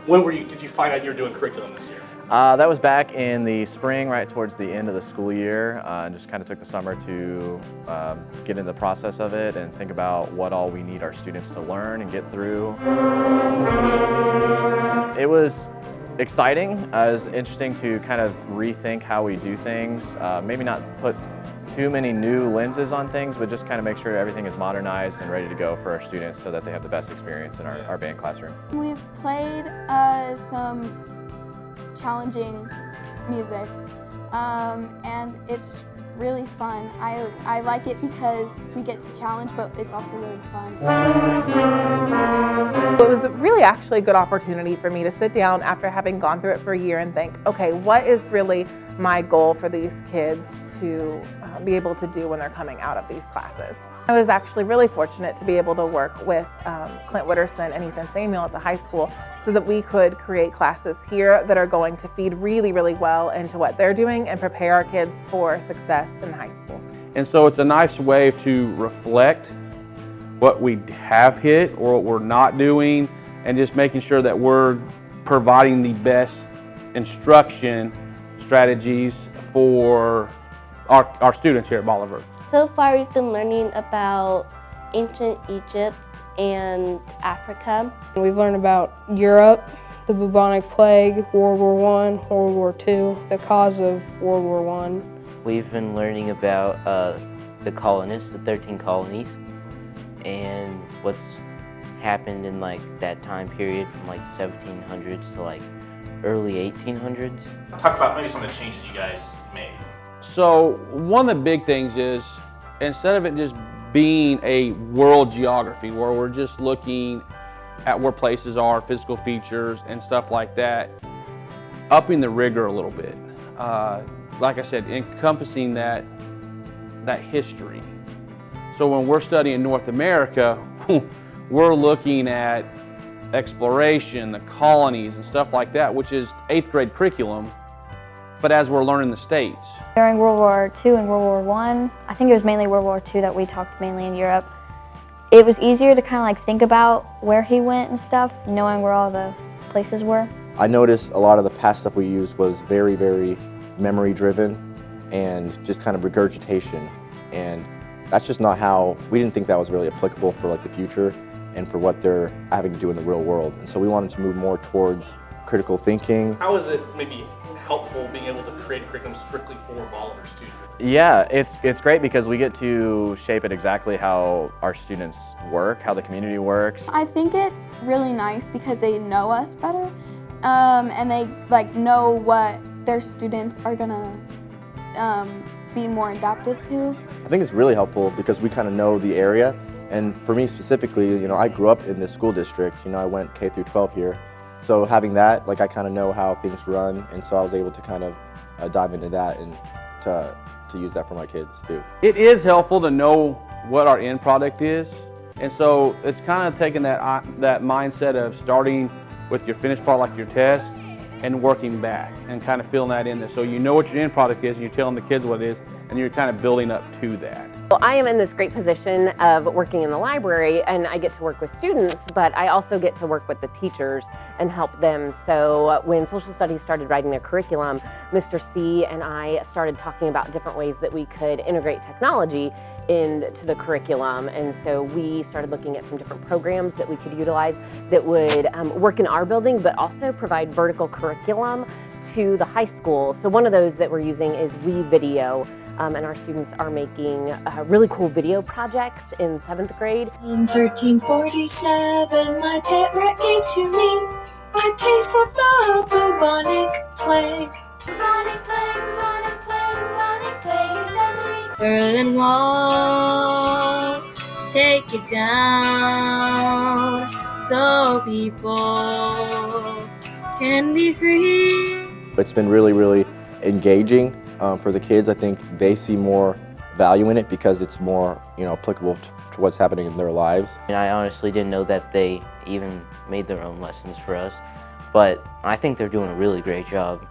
Did you find out you were doing curriculum this year? That was back in the spring, right towards the end of the school year, and just kind of took the summer to get into the process of it and think about what all we need our students to learn and get through. It was exciting. It was interesting to kind of rethink how we do things, maybe not put too many new lenses on things, but just kind of make sure everything is modernized and ready to go for our students so that they have the best experience in our band classroom. We've played some challenging music, and it's really fun. I like it because we get to challenge, but it's also really fun. It was really actually a good opportunity for me to sit down after having gone through it for a year and think, okay, what is really my goal for these kids to be able to do when they're coming out of these classes. I was actually really fortunate to be able to work with Clint Witterson and Ethan Samuel at the high school so that we could create classes here that are going to feed really, really well into what they're doing and prepare our kids for success in high school. And so it's a nice way to reflect what we have hit or what we're not doing, and just making sure that we're providing the best instruction strategies for our students here at Bolivar. So far we've been learning about ancient Egypt and Africa. We've learned about Europe, the bubonic plague, World War I, World War II, the cause of World War I. We've been learning about the colonists, the 13 colonies, and what's happened in like that time period from like 1700s to like early 1800s. Talk about maybe some of the changes you guys made. So one of the big things is, instead of it just being a world geography where we're just looking at where places are, physical features and stuff like that, upping the rigor a little bit. Like I said, encompassing that history. So when we're studying North America, we're looking at exploration, the colonies and stuff like that, which is 8th grade curriculum, but as we're learning the states. During World War II and World War I think it was mainly World War II that we talked mainly in Europe, it was easier to kind of like think about where he went and stuff, knowing where all the places were. I noticed a lot of the past stuff we used was very, very memory driven and just kind of regurgitation, and that's just not how, we didn't think that was really applicable for like the future and for what they're having to do in the real world. And so we wanted to move more towards critical thinking. How is it maybe helpful being able to create a curriculum strictly for Bolivar students? Yeah, it's great because we get to shape it exactly how our students work, how the community works. I think it's really nice because they know us better, and they like know what their students are gonna be more adaptive to. I think it's really helpful because we kind of know the area. And for me specifically, you know, I grew up in this school district. You know, I went K through 12 here. So having that, like I kind of know how things run, and so I was able to kind of dive into that and to use that for my kids too. It is helpful to know what our end product is, and so it's kind of taking that mindset of starting with your finished part, like your test, and working back and kind of filling that in there. So you know what your end product is, and you're telling the kids what it is, and you're kind of building up to that. Well, I am in this great position of working in the library, and I get to work with students, but I also get to work with the teachers and help them. So when social studies started writing their curriculum, Mr. C and I started talking about different ways that we could integrate technology into the curriculum, and so we started looking at some different programs that we could utilize that would work in our building but also provide vertical curriculum to the high school. So one of those that we're using is WeVideo, and our students are making really cool video projects in 7th grade. In 1347, my pet rat gave to me a case of the bubonic plague. Bubonic plague, bubonic plague, bubonic plague is deadly. Berlin Wall, take it down so people can be free. It's been really, really engaging for the kids. I think they see more value in it because it's more, you know, applicable to what's happening in their lives. And I honestly didn't know that they even made their own lessons for us, but I think they're doing a really great job.